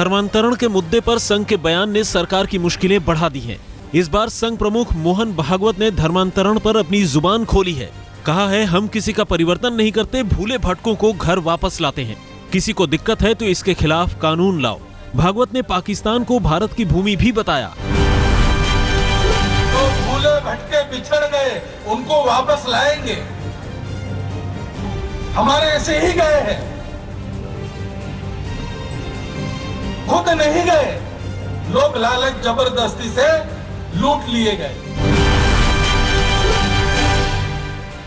धर्मांतरण के मुद्दे पर संघ के बयान ने सरकार की मुश्किलें बढ़ा दी हैं। इस बार संघ प्रमुख मोहन भागवत ने धर्मांतरण पर अपनी जुबान खोली है। कहा है, हम किसी का परिवर्तन नहीं करते, भूले भटकों को घर वापस लाते हैं। किसी को दिक्कत है तो इसके खिलाफ कानून लाओ। भागवत ने पाकिस्तान को भारत की भूमि भी बताया। तो भूले भटके बिछड़ गए, उनको वापस लाएंगे। हमारे ऐसे ही गए हैं, खुद नहीं गए, लोग लालच जबरदस्ती से लूट लिए गए।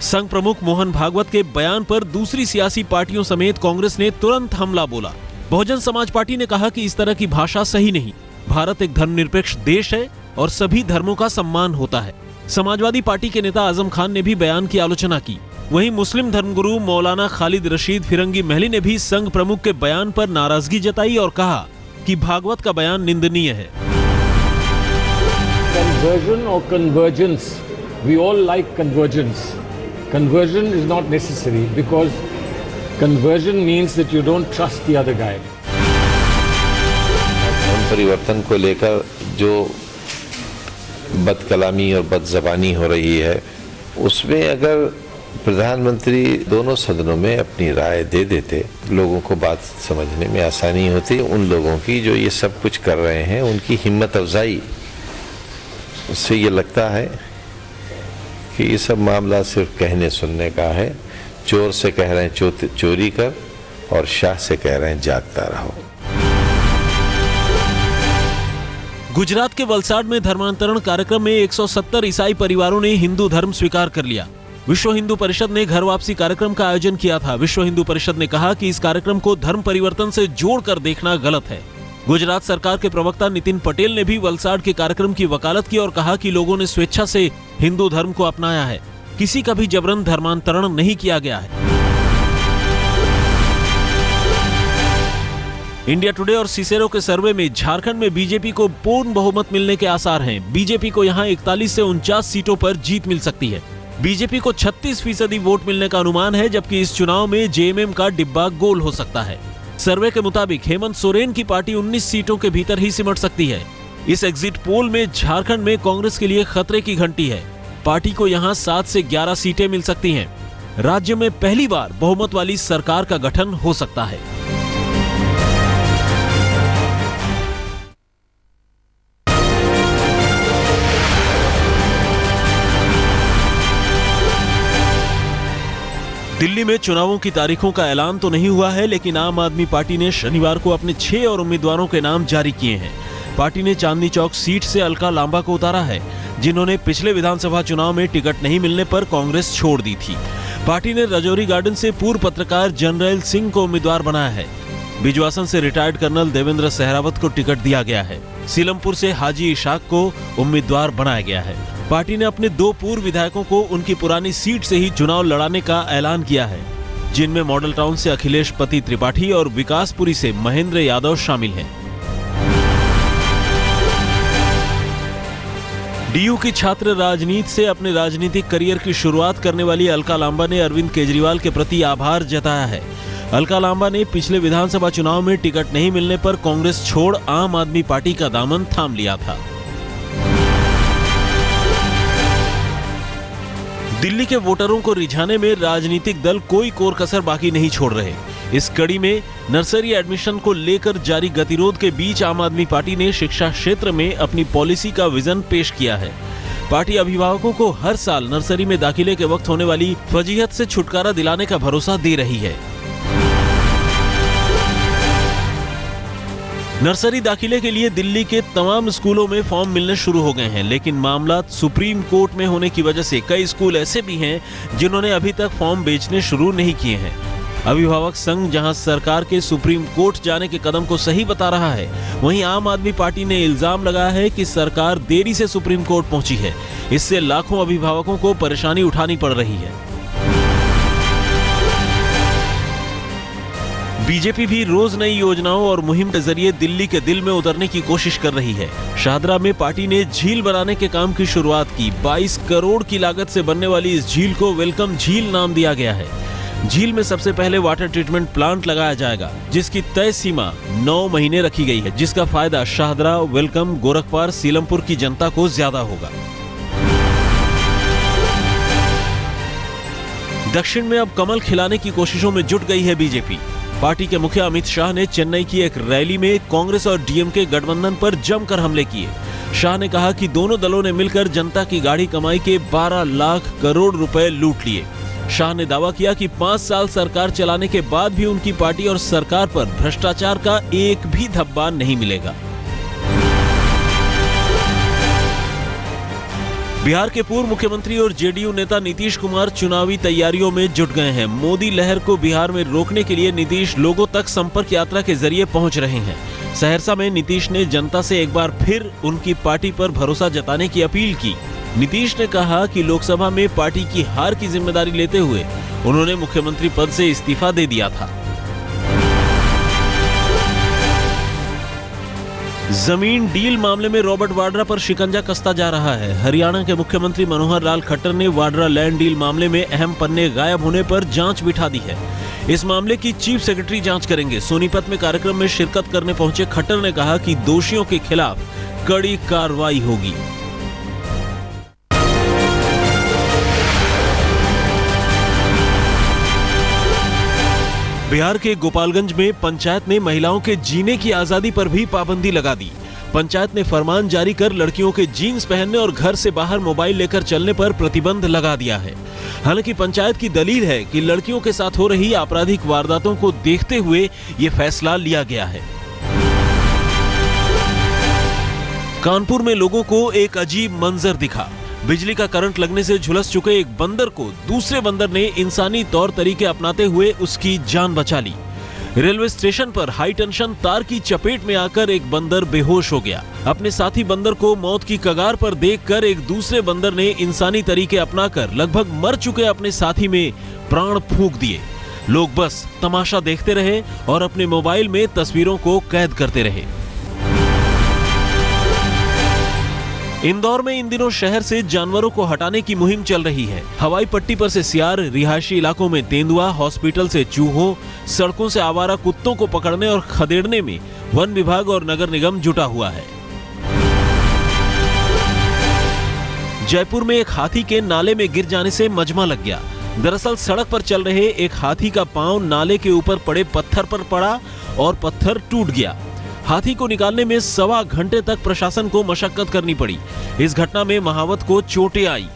संघ प्रमुख मोहन भागवत के बयान पर दूसरी सियासी पार्टियों समेत कांग्रेस ने तुरंत हमला बोला। बहुजन समाज पार्टी ने कहा कि इस तरह की भाषा सही नहीं। भारत एक धर्मनिरपेक्ष देश है और सभी धर्मों का सम्मान होता है। समाजवादी पार्टी के नेता आजम खान ने भी बयान की आलोचना की। वहीं मुस्लिम धर्मगुरु मौलाना खालिद रशीद फिरंगी महली ने भी संघ प्रमुख के बयान पर नाराजगी जताई और कहा कि भागवत का बयान निंदनीय है। Conversion or convergence, we all like convergence. Conversion is not necessary because conversion means that you don't trust the other guy. धर्म परिवर्तन को लेकर जो बदकलामी और बदज़बानी हो रही है, उसमें अगर प्रधानमंत्री दोनों सदनों में अपनी राय दे देते, लोगों को बात समझने में आसानी होती। उन लोगों की जो ये सब कुछ कर रहे हैं, उनकी हिम्मत अफजाई, उससे ये लगता है कि ये सब मामला सिर्फ कहने सुनने का है। चोर से कह रहे हैं चोरी कर और शाह से कह रहे हैं जागता रहो। गुजरात के वलसाड में धर्मांतरण कार्यक्रम में 170 ईसाई परिवारों ने हिंदू धर्म स्वीकार कर लिया। विश्व हिंदू परिषद ने घर वापसी कार्यक्रम का आयोजन किया था। विश्व हिंदू परिषद ने कहा कि इस कार्यक्रम को धर्म परिवर्तन से जोड़कर देखना गलत है। गुजरात सरकार के प्रवक्ता नितिन पटेल ने भी वलसाड के कार्यक्रम की वकालत की और कहा कि लोगों ने स्वेच्छा से हिंदू धर्म को अपनाया है, किसी का भी जबरन धर्मांतरण नहीं किया गया है। इंडिया टुडे और सिसेरो के सर्वे में झारखंड में बीजेपी को पूर्ण बहुमत मिलने के आसार हैं। बीजेपी को यहां 41 से 49 सीटों पर जीत मिल सकती है। बीजेपी को 36% वोट मिलने का अनुमान है, जबकि इस चुनाव में जेएमएम का डिब्बा गोल हो सकता है। सर्वे के मुताबिक हेमंत सोरेन की पार्टी 19 सीटों के भीतर ही सिमट सकती है। इस एग्जिट पोल में झारखंड में कांग्रेस के लिए खतरे की घंटी है। पार्टी को यहां 7 से 11 सीटें मिल सकती हैं। राज्य में पहली बार बहुमत वाली सरकार का गठन हो सकता है। दिल्ली में चुनावों की तारीखों का ऐलान तो नहीं हुआ है, लेकिन आम आदमी पार्टी ने शनिवार को अपने 6 और उम्मीदवारों के नाम जारी किए हैं। पार्टी ने चांदनी चौक सीट से अलका लांबा को उतारा है, जिन्होंने पिछले विधानसभा चुनाव में टिकट नहीं मिलने पर कांग्रेस छोड़ दी थी। पार्टी ने राजौरी गार्डन से पूर्व पत्रकार जनरल सिंह को उम्मीदवार बनाया है। बिजवासन से रिटायर्ड कर्नल देवेंद्र सहरावत को टिकट दिया गया है। सीलमपुर से हाजी इशाक को उम्मीदवार बनाया गया है। पार्टी ने अपने 2 पूर्व विधायकों को उनकी पुरानी सीट से ही चुनाव लड़ाने का ऐलान किया है, जिनमें मॉडल टाउन से अखिलेश पति त्रिपाठी और विकासपुरी से महेंद्र यादव शामिल हैं। डीयू की छात्र राजनीति से अपने राजनीतिक करियर की शुरुआत करने वाली अलका लांबा ने अरविंद केजरीवाल के प्रति आभार जताया है। अलका लांबा ने पिछले विधानसभा चुनाव में टिकट नहीं मिलने पर कांग्रेस छोड़ आम आदमी पार्टी का दामन थाम लिया था। दिल्ली के वोटरों को रिझाने में राजनीतिक दल कोई कोर कसर बाकी नहीं छोड़ रहे। इस कड़ी में नर्सरी एडमिशन को लेकर जारी गतिरोध के बीच आम आदमी पार्टी ने शिक्षा क्षेत्र में अपनी पॉलिसी का विजन पेश किया है। पार्टी अभिभावकों को हर साल नर्सरी में दाखिले के वक्त होने वाली फजीहत से छुटकारा दिलाने का भरोसा दे रही है। नर्सरी दाखिले के लिए दिल्ली के तमाम स्कूलों में फॉर्म मिलने शुरू हो गए हैं, लेकिन मामला सुप्रीम कोर्ट में होने की वजह से कई स्कूल ऐसे भी हैं जिन्होंने अभी तक फॉर्म बेचने शुरू नहीं किए हैं। अभिभावक संघ जहां सरकार के सुप्रीम कोर्ट जाने के कदम को सही बता रहा है, वहीं आम आदमी पार्टी ने इल्जाम लगाया है कि सरकार देरी से सुप्रीम कोर्ट पहुंची है। इससे लाखों अभिभावकों को परेशानी उठानी पड़ रही है। बीजेपी भी रोज नई योजनाओं और मुहिम के जरिए दिल्ली के दिल में उतरने की कोशिश कर रही है। शाहदरा में पार्टी ने झील बनाने के काम की शुरुआत की। 22 करोड़ की लागत से बनने वाली इस झील को वेलकम झील नाम दिया गया है। झील में सबसे पहले वाटर ट्रीटमेंट प्लांट लगाया जाएगा, जिसकी तय सीमा 9 महीने रखी गई है, जिसका फायदा शाहदरा, वेलकम, गोरखपुर, सीलमपुर की जनता को ज्यादा होगा। दक्षिण में अब कमल खिलाने की कोशिशों में जुट गई है बीजेपी। पार्टी के मुखिया अमित शाह ने चेन्नई की एक रैली में कांग्रेस और डीएमके गठबंधन पर जमकर हमले किए। शाह ने कहा कि दोनों दलों ने मिलकर जनता की गाढ़ी कमाई के 12 लाख करोड़ रुपए लूट लिए। शाह ने दावा किया कि 5 साल सरकार चलाने के बाद भी उनकी पार्टी और सरकार पर भ्रष्टाचार का एक भी धब्बा नहीं मिलेगा। बिहार के पूर्व मुख्यमंत्री और जेडीयू नेता नीतीश कुमार चुनावी तैयारियों में जुट गए हैं। मोदी लहर को बिहार में रोकने के लिए नीतीश लोगों तक संपर्क यात्रा के जरिए पहुंच रहे हैं। सहरसा में नीतीश ने जनता से एक बार फिर उनकी पार्टी पर भरोसा जताने की अपील की। नीतीश ने कहा कि लोकसभा में पार्टी की हार की जिम्मेदारी लेते हुए उन्होंने मुख्यमंत्री पद से इस्तीफा दे दिया था। जमीन डील मामले में रॉबर्ट वाड्रा पर शिकंजा कसता जा रहा है। हरियाणा के मुख्यमंत्री मनोहर लाल खट्टर ने वाड्रा लैंड डील मामले में अहम पन्ने गायब होने पर जांच बिठा दी है। इस मामले की चीफ सेक्रेटरी जांच करेंगे। सोनीपत में कार्यक्रम में शिरकत करने पहुंचे खट्टर ने कहा कि दोषियों के खिलाफ कड़ी कार्रवाई होगी। बिहार के गोपालगंज में पंचायत ने महिलाओं के जीने की आजादी पर भी पाबंदी लगा दी। पंचायत ने फरमान जारी कर लड़कियों के जीन्स पहनने और घर से बाहर मोबाइल लेकर चलने पर प्रतिबंध लगा दिया है। हालांकि पंचायत की दलील है कि लड़कियों के साथ हो रही आपराधिक वारदातों को देखते हुए ये फैसला लिया गया है। कानपुर में लोगों को एक अजीब मंजर दिखा। बिजली का करंट लगने से झुलस चुके एक बंदर को दूसरे बंदर ने इंसानी तौर तरीके अपनाते हुए उसकी जान बचा ली। रेलवे स्टेशन पर हाई टेंशन तार की चपेट में आकर एक बंदर बेहोश हो गया। अपने साथी बंदर को मौत की कगार पर देखकर एक दूसरे बंदर ने इंसानी तरीके अपनाकर लगभग मर चुके अपने साथी में प्राण फूंक दिए। लोग बस तमाशा देखते रहे और अपने मोबाइल में तस्वीरों को कैद करते रहे। इंदौर में इन दिनों शहर से जानवरों को हटाने की मुहिम चल रही है। हवाई पट्टी पर से सियार, रिहायशी इलाकों में तेंदुआ, हॉस्पिटल से चूहों, सड़कों से आवारा कुत्तों को पकड़ने और खदेड़ने में वन विभाग और नगर निगम जुटा हुआ है। जयपुर में एक हाथी के नाले में गिर जाने से मजमा लग गया। दरअसल सड़क पर चल रहे एक हाथी का पांव नाले के ऊपर पड़े पत्थर पर पड़ा और पत्थर टूट गया। हाथी को निकालने में 1.25 घंटे तक प्रशासन को मशक्कत करनी पड़ी। इस घटना में महावत को चोटें आई।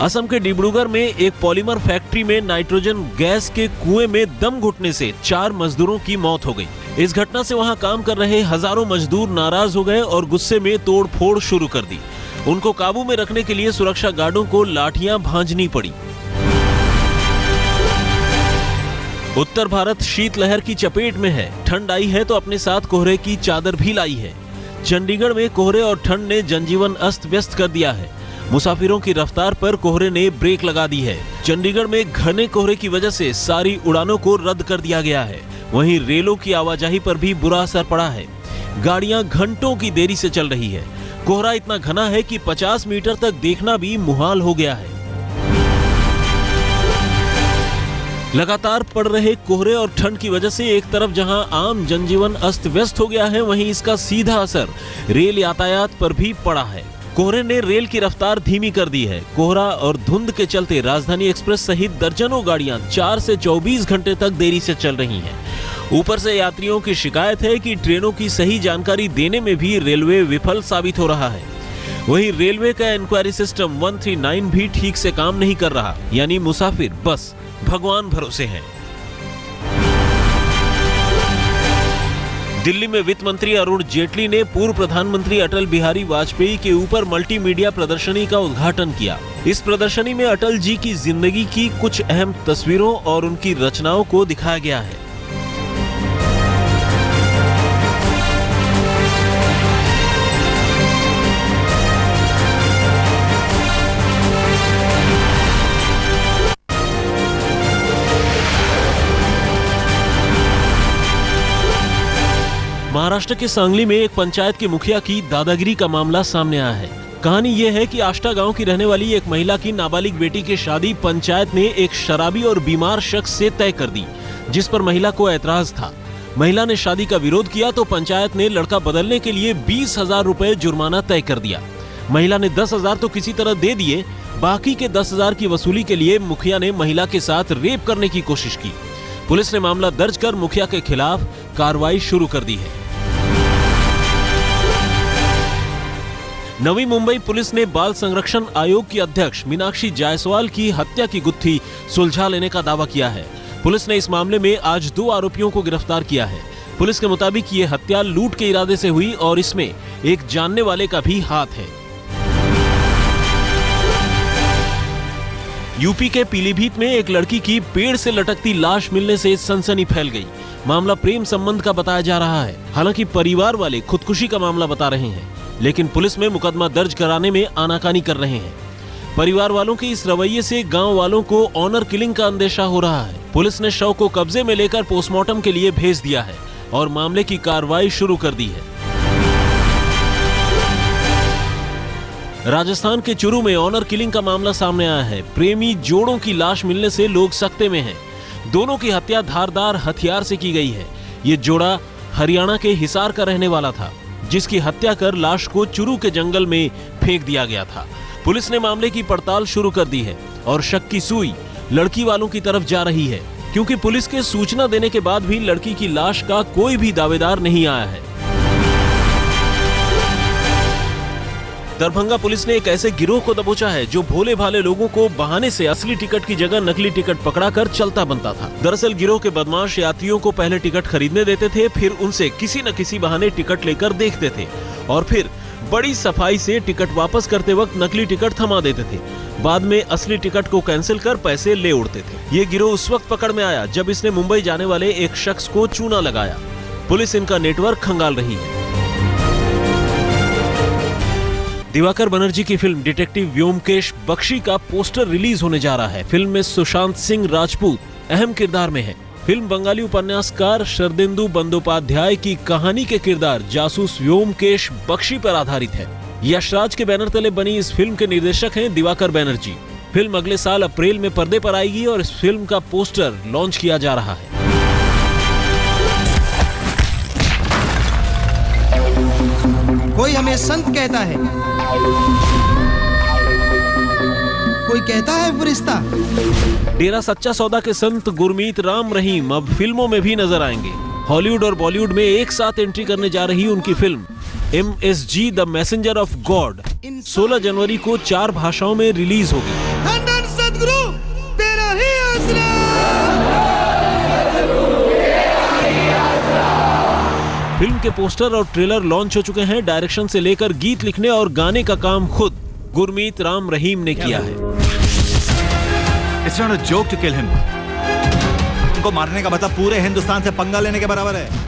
असम के डिब्रूगढ़ में एक पॉलीमर फैक्ट्री में नाइट्रोजन गैस के कुएं में दम घुटने से 4 मजदूरों की मौत हो गई। इस घटना से वहां काम कर रहे हजारों मजदूर नाराज हो गए और गुस्से में तोड़फोड़ शुरू कर दी। उनको काबू में रखने के लिए सुरक्षा गार्डों को लाठियां भांजनी पड़ी। उत्तर भारत शीतलहर की चपेट में है। ठंड आई है तो अपने साथ कोहरे की चादर भी लाई है। चंडीगढ़ में कोहरे और ठंड ने जनजीवन अस्त व्यस्त कर दिया है। मुसाफिरों की रफ्तार पर कोहरे ने ब्रेक लगा दी है। चंडीगढ़ में घने कोहरे की वजह से सारी उड़ानों को रद्द कर दिया गया है। वहीं रेलों की आवाजाही पर भी बुरा असर पड़ा है। गाड़ियां घंटों की देरी से चल रही है। कोहरा इतना घना है कि 50 मीटर तक देखना भी मुहाल हो गया है। लगातार पड़ रहे कोहरे और ठंड की वजह से एक तरफ जहां आम जनजीवन अस्त व्यस्त हो गया है, वहीं इसका सीधा असर रेल यातायात पर भी पड़ा है। कोहरे ने रेल की रफ्तार धीमी कर दी है। कोहरा और धुंध के चलते राजधानी एक्सप्रेस सहित दर्जनों गाड़ियां 4 से 24 घंटे तक देरी से चल रही हैं। ऊपर से यात्रियों की शिकायत है कि ट्रेनों की सही जानकारी देने में भी रेलवे विफल साबित हो रहा है। वहीं रेलवे का इंक्वायरी सिस्टम 139 भी ठीक से काम नहीं कर रहा, यानी मुसाफिर बस भगवान भरोसे हैं। दिल्ली में वित्त मंत्री अरुण जेटली ने पूर्व प्रधानमंत्री अटल बिहारी वाजपेयी के ऊपर मल्टीमीडिया प्रदर्शनी का उद्घाटन किया। इस प्रदर्शनी में अटल जी की जिंदगी की कुछ अहम तस्वीरों और उनकी रचनाओं को दिखाया गया है। महाराष्ट्र के सांगली में एक पंचायत के मुखिया की दादागिरी का मामला सामने आया है। कहानी यह है कि आष्टा गांव की रहने वाली एक महिला की नाबालिग बेटी की शादी पंचायत ने एक शराबी और बीमार शख्स से तय कर दी, जिस पर महिला को ऐतराज था। महिला ने शादी का विरोध किया तो पंचायत ने लड़का बदलने के लिए 20,000 रुपए जुर्माना तय कर दिया। महिला ने 10,000 तो किसी तरह दे दिए, बाकी के 10,000 की वसूली के लिए मुखिया ने महिला के साथ रेप करने की कोशिश की। पुलिस ने मामला दर्ज कर मुखिया के खिलाफ कार्रवाई शुरू कर दी है। नवी मुंबई पुलिस ने बाल संरक्षण आयोग की अध्यक्ष मीनाक्षी जायसवाल की हत्या की गुत्थी सुलझा लेने का दावा किया है। पुलिस ने इस मामले में आज 2 आरोपियों को गिरफ्तार किया है। पुलिस के मुताबिक ये हत्या लूट के इरादे से हुई और इसमें एक जानने वाले का भी हाथ है। यूपी के पीलीभीत में एक लड़की की पेड़ से लटकती लाश मिलने से सनसनी फैल गई। मामला प्रेम संबंध का बताया जा रहा है। हालांकि परिवार वाले खुदकुशी का मामला बता रहे हैं, लेकिन पुलिस में मुकदमा दर्ज कराने में आनाकानी कर रहे हैं। परिवार वालों के इस रवैये से गांव वालों को ऑनर किलिंग का अंदेशा हो रहा है। पुलिस ने शव को कब्जे में लेकर पोस्टमार्टम के लिए भेज दिया है और मामले की कार्रवाई शुरू कर दी है। राजस्थान के चुरू में ऑनर किलिंग का मामला सामने आया है। प्रेमी जोड़ों की लाश मिलने से लोग सकते में हैं। दोनों की हत्या धारदार हथियार से की गई है। ये जोड़ा हरियाणा के हिसार का रहने वाला था, जिसकी हत्या कर लाश को चुरू के जंगल में फेंक दिया गया था। पुलिस ने मामले की पड़ताल शुरू कर दी है और शक की सुई लड़की वालों की तरफ जा रही है, क्योंकि पुलिस के सूचना देने के बाद भी लड़की की लाश का कोई भी दावेदार नहीं आया है। दरभंगा पुलिस ने एक ऐसे गिरोह को दबोचा है जो भोले भाले लोगों को बहाने से असली टिकट की जगह नकली टिकट पकड़ाकर चलता बनता था। दरअसल गिरोह के बदमाश यात्रियों को पहले टिकट खरीदने देते थे, फिर उनसे किसी न किसी बहाने टिकट लेकर देखते थे और फिर बड़ी सफाई से टिकट वापस करते वक्त नकली टिकट थमा देते थे। बाद में असली टिकट को कैंसिल कर पैसे ले उड़ते थे। ये गिरोह उस वक्त पकड़ में आया जब इसने मुंबई जाने वाले एक शख्स को चूना लगाया। पुलिस इनका नेटवर्क खंगाल रही है। दिवाकर बनर्जी की फिल्म डिटेक्टिव व्योमकेश बख्शी का पोस्टर रिलीज होने जा रहा है। फिल्म में सुशांत सिंह राजपूत अहम किरदार में है। फिल्म बंगाली उपन्यासकार शरदेंदु बंदोपाध्याय की कहानी के किरदार जासूस व्योमकेश बख्शी पर आधारित है। यशराज के बैनर तले बनी इस फिल्म के निर्देशक हैं दिवाकर बनर्जी। फिल्म अगले साल अप्रैल में पर्दे पर आएगी और इस फिल्म का पोस्टर लॉन्च किया जा रहा है। कोई हमें संत कहता है, कोई कहता है फरिश्ता। डेरा सच्चा सौदा के संत गुरमीत राम रहीम अब फिल्मों में भी नजर आएंगे। हॉलीवुड और बॉलीवुड में एक साथ एंट्री करने जा रही उनकी film MSG the messenger of God 16 जनवरी को 4 भाषाओं में रिलीज होगी। धन सद्गुरु तेरा ही आसरा। फिल्म के पोस्टर और ट्रेलर लॉन्च हो चुके हैं। डायरेक्शन से लेकर गीत लिखने और गाने का काम खुद गुरमीत राम रहीम ने किया है। It's not a joke to kill him. उनको मारने का मतलब पूरे हिंदुस्तान से पंगा लेने के बराबर है।